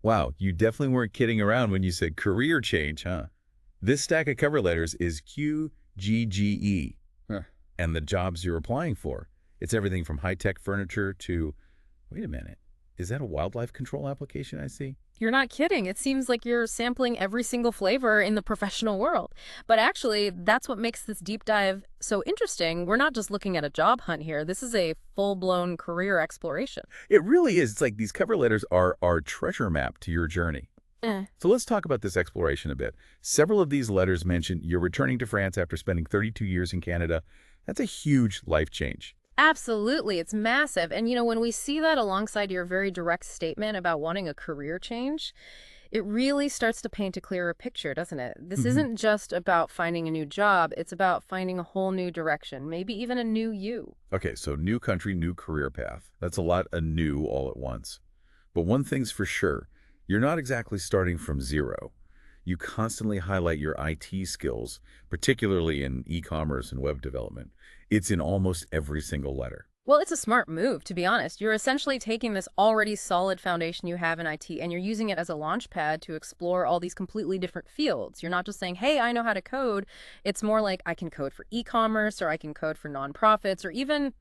Wow, you definitely weren't kidding around when you said career change, huh? This stack of cover letters is QGGE, Huh. and the jobs you're applying for. It's everything from high-tech furniture to, wait a minute, is that a wildlife control application I see? You're not kidding. It seems like you're sampling every single flavor in the professional world. But actually, that's what makes this deep dive so interesting. We're not just looking at a job hunt here. This is a full-blown career exploration. It really is. It's like these cover letters are our treasure map to your journey. Eh. So let's talk about this exploration a bit. Several of these letters mention you're returning to France after spending 32 years in Canada. That's a huge life change. Absolutely. It's massive. And, when we see that alongside your very direct statement about wanting a career change, it really starts to paint a clearer picture, doesn't it? This isn't just about finding a new job. It's about finding a whole new direction, maybe even a new you. Okay, so new country, new career path. That's a lot of new all at once. But one thing's for sure, you're not exactly starting from zero. You constantly highlight your IT skills, particularly in e-commerce and web development. It's in almost every single letter. Well, it's a smart move, to be honest. You're essentially taking this already solid foundation you have in IT and you're using it as a launch pad to explore all these completely different fields. You're not just saying, hey, I know how to code. It's more like I can code for e-commerce or I can code for nonprofits or even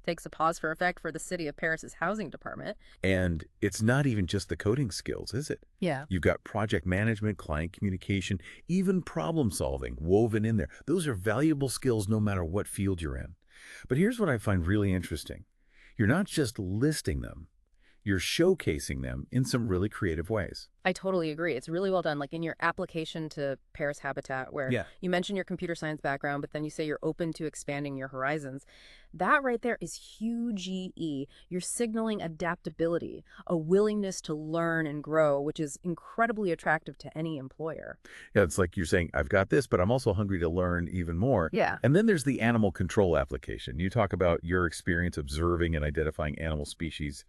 takes a pause for effect for the city of Paris's housing department. And it's not even just the coding skills, is it? Yeah. You've got project management, client communication, even problem solving woven in there. Those are valuable skills no matter what field you're in. But here's what I find really interesting. You're not just listing them, you're showcasing them in some really creative ways. I totally agree. It's really well done. Like in your application to Paris Habitat, where Yeah. you mention your computer science background, but then you say you're open to expanding your horizons. That right there is huge EE. You're signaling adaptability, a willingness to learn and grow, which is incredibly attractive to any employer. Yeah, it's like you're saying, I've got this, but I'm also hungry to learn even more. Yeah. And then there's the animal control application. You talk about your experience observing and identifying animal species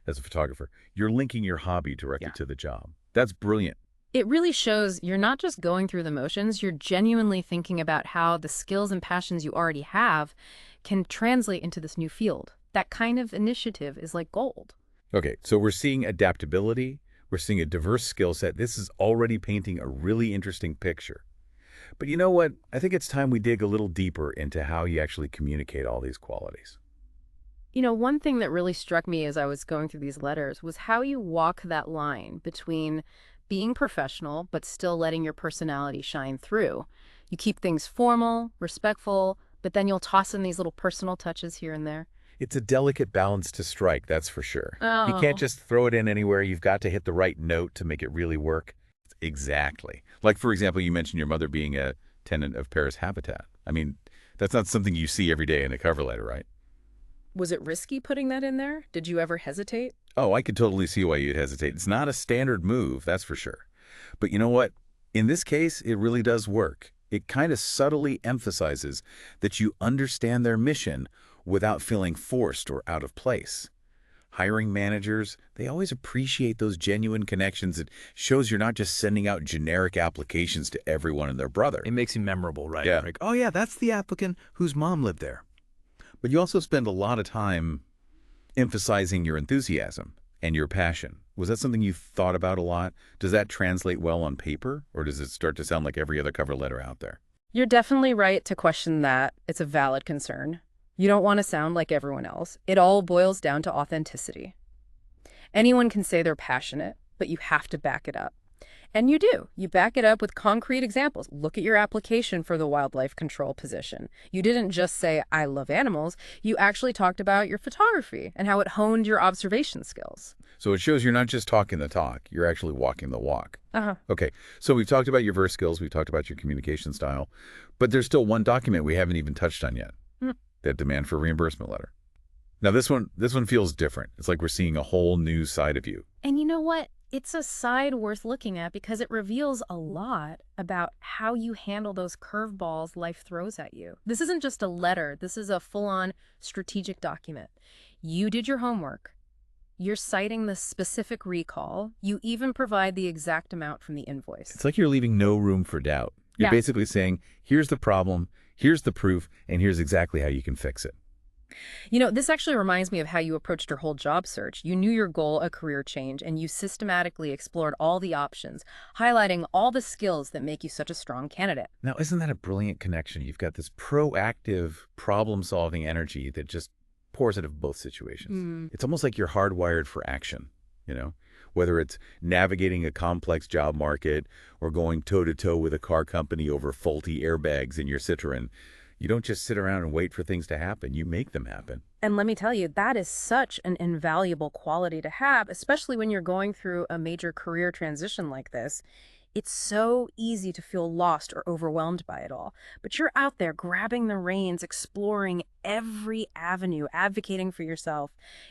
as a photographer. You're linking your hobby directly to the job. That's brilliant. It really shows you're not just going through the motions, you're genuinely thinking about how the skills and passions you already have can translate into this new field. That kind of initiative is like gold. Okay, so we're seeing adaptability. We're seeing a diverse skill set. This is already painting a really interesting picture. But you know what? I think it's time we dig a little deeper into how you actually communicate all these qualities. One thing that really struck me as I was going through these letters was how you walk that line between being professional but still letting your personality shine through. You keep things formal, respectful, but then you'll toss in these little personal touches here and there. It's a delicate balance to strike, that's for sure. You Oh. can't just throw it in anywhere. You've got to hit the right note to make it really work. Exactly. Like, for example, you mentioned your mother being a tenant of Paris Habitat. I mean, that's not something you see every day in a cover letter, right? Was it risky putting that in there? Did you ever hesitate? Oh, I could totally see why you'd hesitate. It's not a standard move, that's for sure. But you know what? In this case, it really does work. It kind of subtly emphasizes that you understand their mission without feeling forced or out of place. Hiring managers, they always appreciate those genuine connections. It shows you're not just sending out generic applications to everyone and their brother. It makes you memorable, right? Yeah. Like, oh yeah, that's the applicant whose mom lived there. But you also spend a lot of time emphasizing your enthusiasm and your passion. Was that something you thought about a lot? Does that translate well on paper, or does it start to sound like every other cover letter out there? You're definitely right to question that. It's a valid concern. You don't want to sound like everyone else. It all boils down to authenticity. Anyone can say they're passionate, but you have to back it up. And you do. You back it up with concrete examples. Look at your application for the wildlife control position. You didn't just say, I love animals. You actually talked about your photography and how it honed your observation skills. So it shows you're not just talking the talk, you're actually walking the walk. Uh-huh. Okay, so we've talked about your verse skills, we've talked about your communication style, but there's still one document we haven't even touched on yet, that demand for reimbursement letter. Now this one feels different. It's like we're seeing a whole new side of you. And you know what? It's a side worth looking at because it reveals a lot about how you handle those curveballs life throws at you. This isn't just a letter. This is a full-on strategic document. You did your homework. You're citing the specific recall. You even provide the exact amount from the invoice. It's like you're leaving no room for doubt. You're Yeah. basically saying, here's the problem, here's the proof, and here's exactly how you can fix it. This actually reminds me of how you approached your whole job search. You knew your goal, a career change, and you systematically explored all the options, highlighting all the skills that make you such a strong candidate. Now, isn't that a brilliant connection? You've got this proactive problem-solving energy that just pours out of both situations. It's almost like you're hardwired for action, you know? Whether it's navigating a complex job market or going toe-to-toe with a car company over faulty airbags in your Citroen, you don't just sit around and wait for things to happen. You make them happen. And let me tell you, that is such an invaluable quality to have, especially when you're going through a major career transition like this. It's so easy to feel lost or overwhelmed by it all. But you're out there grabbing the reins, exploring every avenue, advocating for yourself.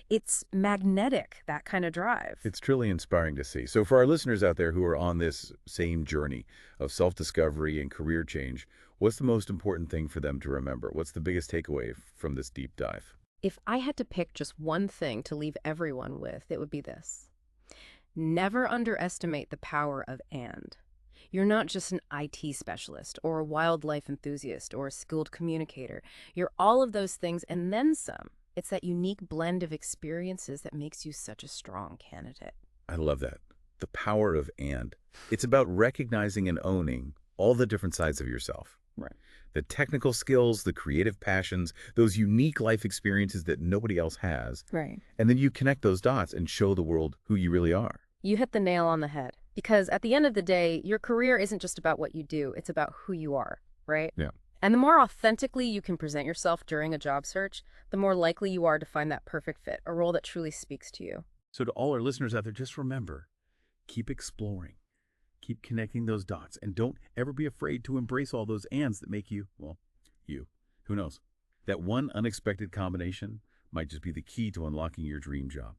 It's magnetic, that kind of drive. It's truly inspiring to see. So for our listeners out there who are on this same journey of self-discovery and career change, what's the most important thing for them to remember? What's the biggest takeaway from this deep dive? If I had to pick just one thing to leave everyone with, it would be this. Never underestimate the power of and. You're not just an IT specialist or a wildlife enthusiast or a skilled communicator. You're all of those things and then some. It's that unique blend of experiences that makes you such a strong candidate. I love that. The power of and. It's about recognizing and owning all the different sides of yourself. Right. The technical skills, the creative passions, those unique life experiences that nobody else has. Right. And then you connect those dots and show the world who you really are. You hit the nail on the head. Because at the end of the day, your career isn't just about what you do, it's about who you are, right? Yeah. And the more authentically you can present yourself during a job search, the more likely you are to find that perfect fit, a role that truly speaks to you. So to all our listeners out there, just remember, keep exploring, keep connecting those dots, and don't ever be afraid to embrace all those ands that make you, well, you. Who knows? That one unexpected combination might just be the key to unlocking your dream job.